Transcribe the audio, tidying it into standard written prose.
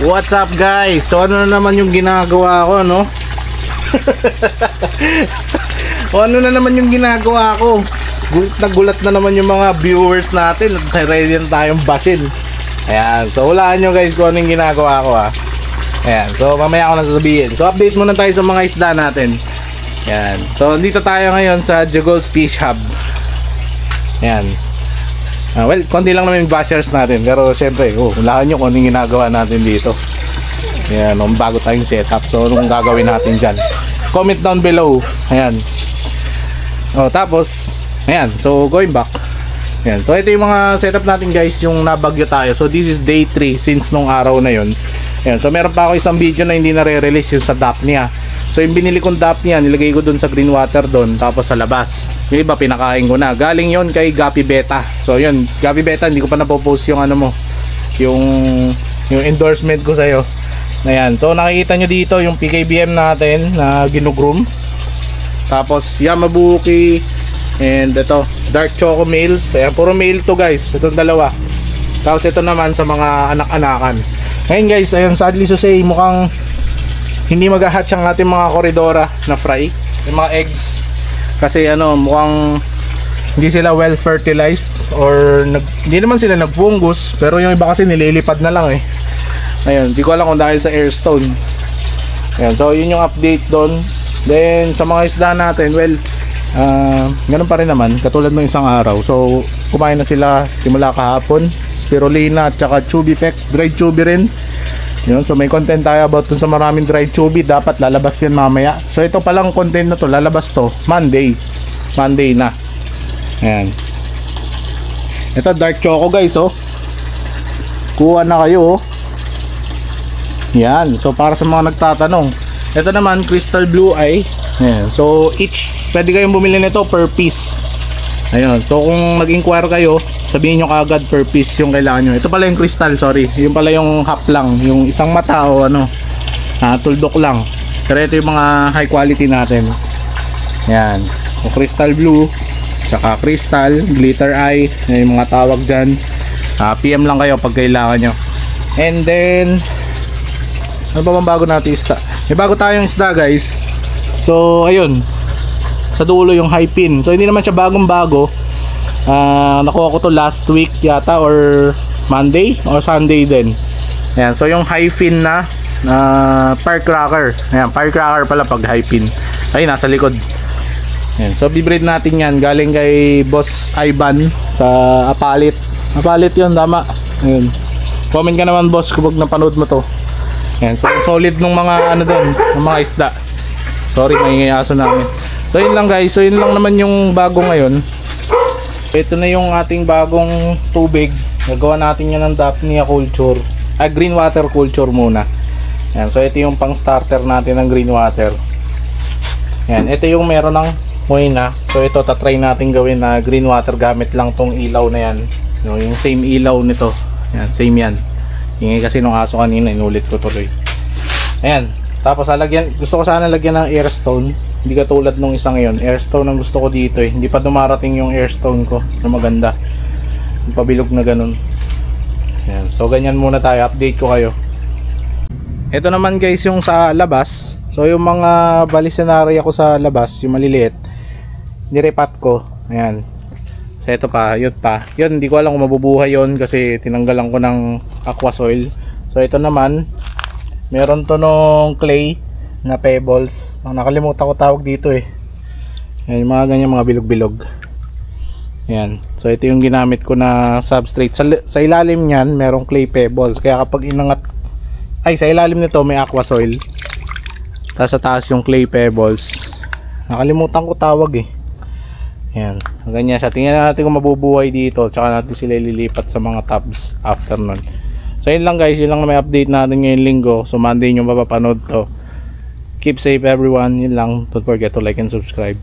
What's up guys? So ano na naman yung ginagawa ko, no? Ano na naman yung ginagawa ko? Nagulat na naman yung mga viewers natin at ready na tayong basin. Ayan, so hulaan nyo guys kung ano yung ginagawa ko ha. Ayan, so mamaya ako na sasabihin. So update muna tayo sa mga isda natin. Ayan, so dito tayo ngayon sa Jugos Fish Hub. Ayan. Well, konti lang naman yung bashers natin. Pero syempre, hulaan nyo kung anong ginagawa natin dito. Ayan, bago tayong setup. So, anong gagawin natin dyan? Comment down below. Ayan. Tapos, ayan. So, going back. Ayan. So, ito yung mga setup natin guys. Yung nabagyo tayo. So, this is day 3 since nung araw na yun. Ayan. So, meron pa ako isang video na hindi na-re-release yung sa Daphnia. So, yung binili kong Daphnia, nilagay ko dun sa green water dun. Tapos sa labas. Yung iba, pinakain ko na. Galing yon kay Gapi Beta. So, yun. Gapi Beta, hindi ko pa napopost yung ano mo. Yung endorsement ko sa'yo. Ayan. So, nakikita nyo dito yung PKBM natin na ginugroom. Tapos, Yamabuki. And ito, Dark Choco Males. Ayan, puro male to guys. Itong dalawa. Tapos, ito naman sa mga anak-anakan. Ngayon guys, ayan, sadly to say, mukhang hindi mag-hatch ang ating mga koridora na fry, yung mga eggs, kasi ano, mukhang hindi sila well fertilized or hindi naman sila nag-fungus, pero yung iba kasi nililipad na lang eh. Ayun, hindi ko alam kung dahil sa airstone. Ayun, so yun yung update doon. Then sa mga isda natin, well, ganun pa rin naman, katulad ng isang araw. So kumain na sila simula kahapon, spirulina at saka chubifex, dried chubby rin. Yun, so may content tayo about dun sa maraming dried chubby. Dapat lalabas yan mamaya. So ito palang content na to, lalabas to Monday na. Ayan. Ito dark choco guys, oh. Kuha na kayo, oh. Yan, so para sa mga nagtatanong, ito naman crystal blue eye. Ayan, so each, pwede kayong bumili nito per piece. Ayun, so kung nag-inquire kayo, sabihin nyo kaagad per piece yung kailangan nyo. Ito pala yung crystal, sorry. Yung pala yung half lang, yung isang mata o ano, tuldok lang. Pero ito yung mga high quality natin. Yan, so, crystal blue, tsaka crystal, glitter eye, yung mga tawag dyan. PM lang kayo pag kailangan nyo. And then, ano ba bang bago natin isda? May bago tayong isda guys. So, ayun, sa dulo yung high pin. So hindi naman siya bagong bago. Nakuha ko to last week yata or Monday or Sunday din. Ayan, so yung high pin na firecracker. Ayan, firecracker pala pag high pin. Ay, nasa likod. Ayan, so bibreed natin yan. Galing kay Boss Ivan sa Apalit. Apalit yun, tama. Ayan. Comment ka naman boss kung napanood mo to. Ayan, so solid nung mga ano doon, ng mga isda. Sorry, may aso namin. So yun lang guys, so yun lang naman yung bago ngayon. Ito na yung ating bagong tubig. Nagawa natin yan ng Daphnia culture, green water culture muna. Yan, so ito yung pang starter natin ng green water. Yan, ito yung meron ng moina. So ito tatry natin gawin na green water gamit lang tong ilaw na yan. Yung same ilaw nito. Yan, same yan. Ingay kasi nung aso kanina, inulit ko tuloy. Ayan, tapos gusto ko sana lagyan ng airstone. Hindi katulad nung isang ngayon. Airstone ang gusto ko dito eh. Hindi pa dumarating yung airstone ko na maganda. Yung pabilog na ganun. Ayan. So ganyan muna tayo. Update ko kayo. Ito naman guys yung sa labas. So yung mga balisenarya ko sa labas, yung maliliit, nirepat ko. Ayan. So ito pa, yun pa. Yun, hindi ko alam kung mabubuhay yun kasi tinanggalan ko ng aqua soil. So ito naman, meron to nung clay na pebbles. Ang nakalimutan ko tawag dito eh. Ayan, yung mga ganyan mga bilog-bilog. Ayan. So ito yung ginamit ko na substrate. Sa ilalim niyan merong clay pebbles. Kaya kapag inangat, sa ilalim nito may aqua soil. Tapos sa taas yung clay pebbles. Nakalimutan ko tawag eh. Ayan. Ganyan siya. Tingnan natin kung mabubuhay dito. Tsaka natin sila lilipat sa mga tabs after nun. So yun lang guys. Yun lang na may update natin ngayong linggo. So Monday nyo mapapanood to. Keep safe everyone. Yun lang. Don't forget to like and subscribe.